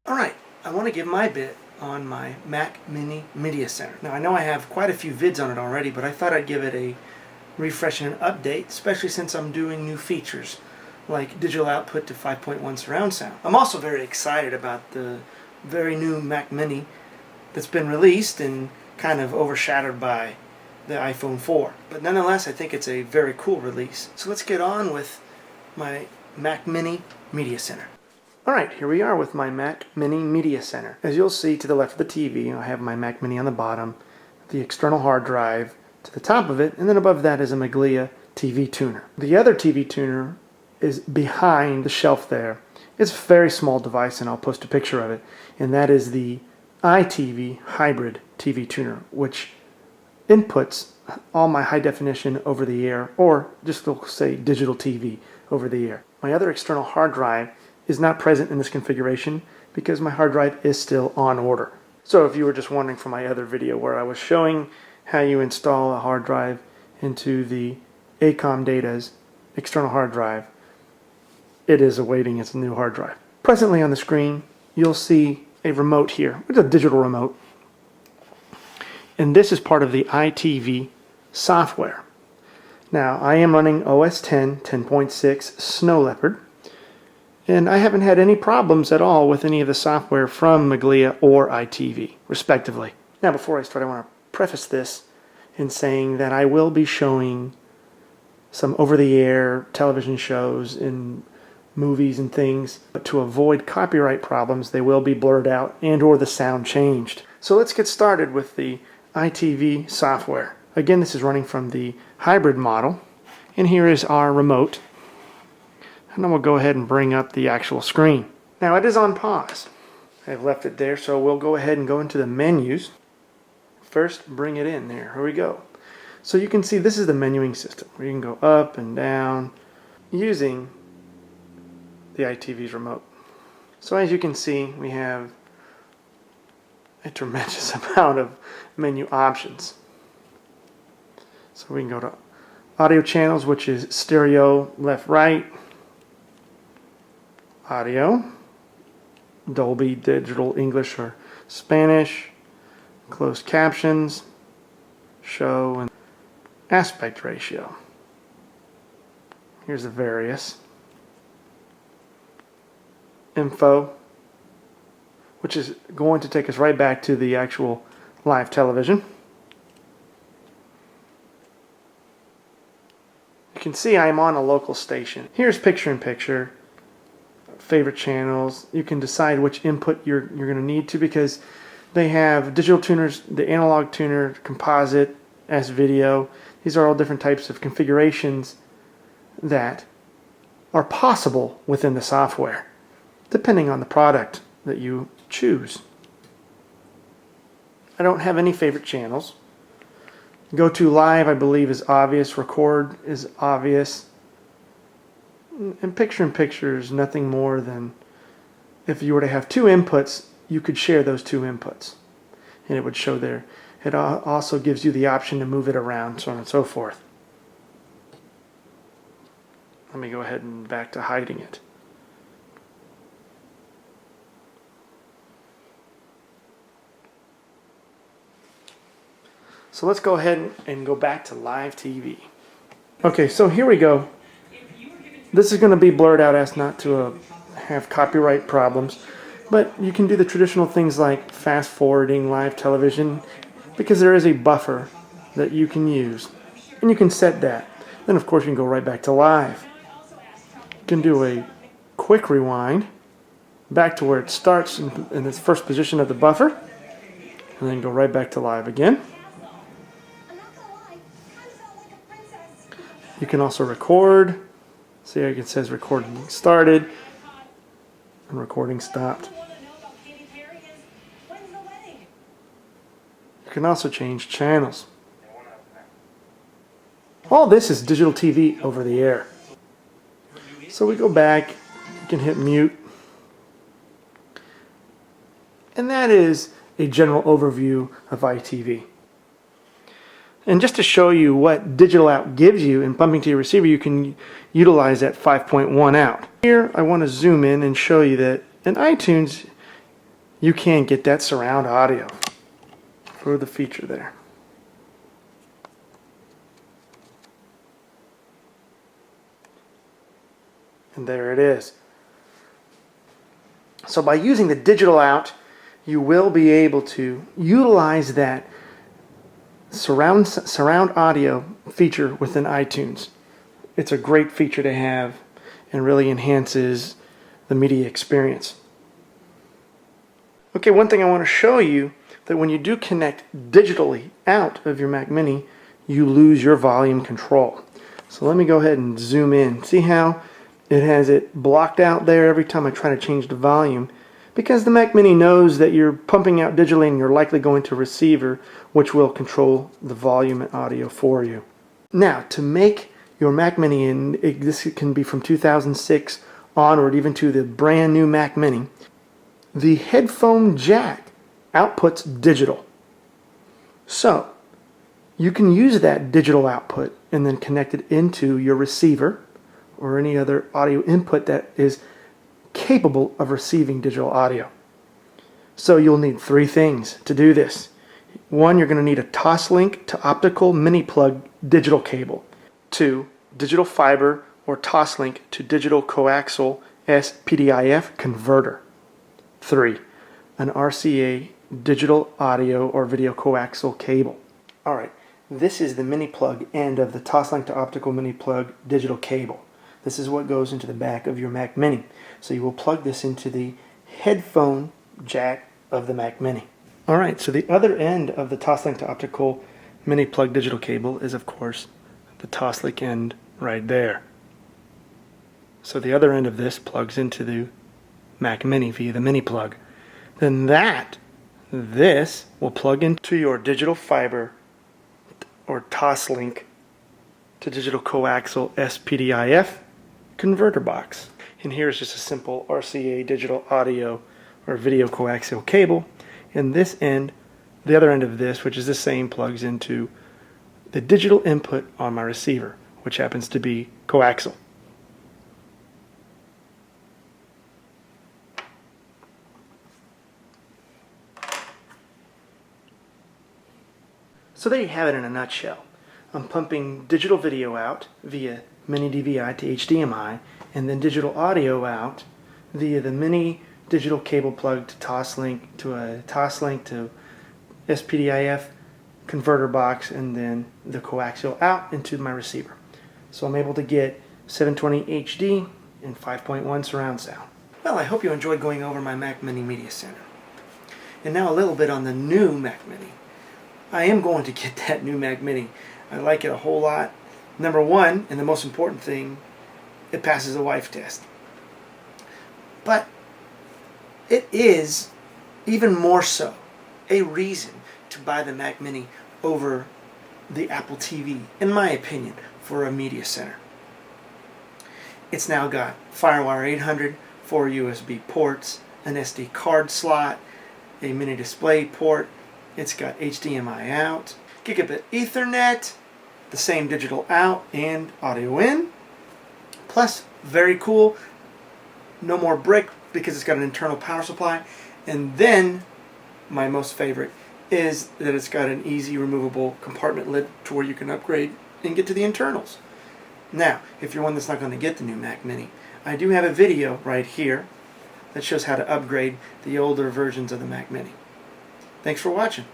Alright, I want to give my bit on my Mac Mini Media Center. Now I know I have quite a few vids on it already, but I thought I'd give it a refresh and an update, especially since I'm doing new features like digital output to 5.1 surround sound. I'm also very excited about the very new Mac Mini that's been released and kind of overshadowed by the iPhone 4. But nonetheless, I think it's a very cool release. So let's get on with my Mac Mini Media Center. Alright, here we are with my Mac Mini Media Center. As you'll see to the left of the TV, I have my Mac Mini on the bottom, the external hard drive to the top of it, and then above that is a Meglia TV tuner. The other TV tuner is behind the shelf there. It's a very small device, and I'll post a picture of it, and that is the iTV Hybrid TV tuner, which inputs all my high definition over the air, or just we'll say digital TV over the air. My other external hard drive is not present in this configuration because my hard drive is still on order. So if you were just wondering from my other video where I was showing how you install a hard drive into the ACOM Data's external hard drive, it is awaiting its new hard drive. Presently on the screen you'll see a remote here. It's a digital remote, and this is part of the iTV software. Now I am running OS 10 10.6 Snow Leopard, and I haven't had any problems at all with any of the software from Meglia or iTV, respectively. Now before I start, I want to preface this in saying that I will be showing some over-the-air television shows and movies and things, but to avoid copyright problems they will be blurred out and or the sound changed. So let's get started with the iTV software. Again, this is running from the hybrid model, and here is our remote. And then we'll go ahead and bring up the actual screen. Now it is on pause. I've left it there, so we'll go ahead and go into the menus. First, bring it in there. Here we go. So you can see this is the menuing system where you can go up and down using the iTV's remote. So as you can see, we have a tremendous amount of menu options. So we can go to audio channels, which is stereo, left, right, audio, Dolby Digital English or Spanish, closed captions, show, and aspect ratio. Here's the various. Info, which is going to take us right back to the actual live television. You can see I'm on a local station. Here's picture-in-picture, favorite channels. You can decide which input you're going to need to, because they have digital tuners, the analog tuner, composite, S-video. These are all different types of configurations that are possible within the software, depending on the product that you choose. I don't have any favorite channels. Go to live, I believe, is obvious. Record is obvious. And picture-in-picture is nothing more than if you were to have two inputs, you could share those two inputs, and it would show there. It also gives you the option to move it around, so on and so forth. Let me go ahead and back to hiding it. So let's go ahead and go back to live TV. Okay, so here we go. This is going to be blurred out as not to have copyright problems, but you can do the traditional things like fast forwarding live television, because there is a buffer that you can use, and you can set that. Then of course you can go right back to live. You can do a quick rewind back to where it starts in the first position of the buffer, and then go right back to live again. You can also record. See how it says recording started and recording stopped. You can also change channels. All this is digital TV over the air. So we go back, you can hit mute. And that is a general overview of iTV. And just to show you what digital out gives you in pumping to your receiver, you can utilize that 5.1 out. Here I want to zoom in and show you that in iTunes you can get that surround audio for the feature there. And there it is. So by using the digital out, you will be able to utilize that surround audio feature within iTunes. It's a great feature to have and really enhances the media experience. Okay, one thing I want to show you, that when you do connect digitally out of your Mac Mini, you lose your volume control. So let me go ahead and zoom in. See how it has it blocked out there every time I try to change the volume? Because the Mac Mini knows that you're pumping out digitally and you're likely going to a receiver, which will control the volume and audio for you. Now, to make your Mac Mini, and this can be from 2006 onward, even to the brand new Mac Mini, the headphone jack outputs digital. So, you can use that digital output and then connect it into your receiver or any other audio input that is capable of receiving digital audio. So you'll need three things to do this. One, you're going to need a Toslink to optical mini plug digital cable. Two, digital fiber or Toslink to digital coaxial SPDIF converter. Three, an RCA digital audio or video coaxial cable. Alright, this is the mini plug end of the Toslink to optical mini plug digital cable. This is what goes into the back of your Mac Mini. So you will plug this into the headphone jack of the Mac Mini. Alright, so the other end of the Toslink to optical mini plug digital cable is, of course, the Toslink end right there. So the other end of this plugs into the Mac Mini via the mini plug. Then this will plug into your digital fiber or Toslink to digital coaxial SPDIF converter box. And here's just a simple RCA digital audio or video coaxial cable. And this end, the other end of this, which is the same, plugs into the digital input on my receiver, which happens to be coaxial. So there you have it in a nutshell. I'm pumping digital video out via mini DVI to HDMI, and then digital audio out via the mini digital cable plug to Toslink to SPDIF converter box, and then the coaxial out into my receiver. So I'm able to get 720 HD and 5.1 surround sound. Well, I hope you enjoyed going over my Mac Mini Media Center. And now a little bit on the new Mac Mini. I am going to get that new Mac Mini. I like it a whole lot. Number one, and the most important thing, it passes a wife test. But it is even more so a reason to buy the Mac Mini over the Apple TV, in my opinion, for a media center. It's now got FireWire 800, 4 USB ports, an SD card slot, a mini display port. It's got HDMI out, gigabit Ethernet, the same digital out and audio in. Plus, very cool, no more brick because it's got an internal power supply. And then, my most favorite is that it's got an easy removable compartment lid to where you can upgrade and get to the internals. Now, if you're one that's not going to get the new Mac Mini, I do have a video right here that shows how to upgrade the older versions of the Mac Mini. Thanks for watching.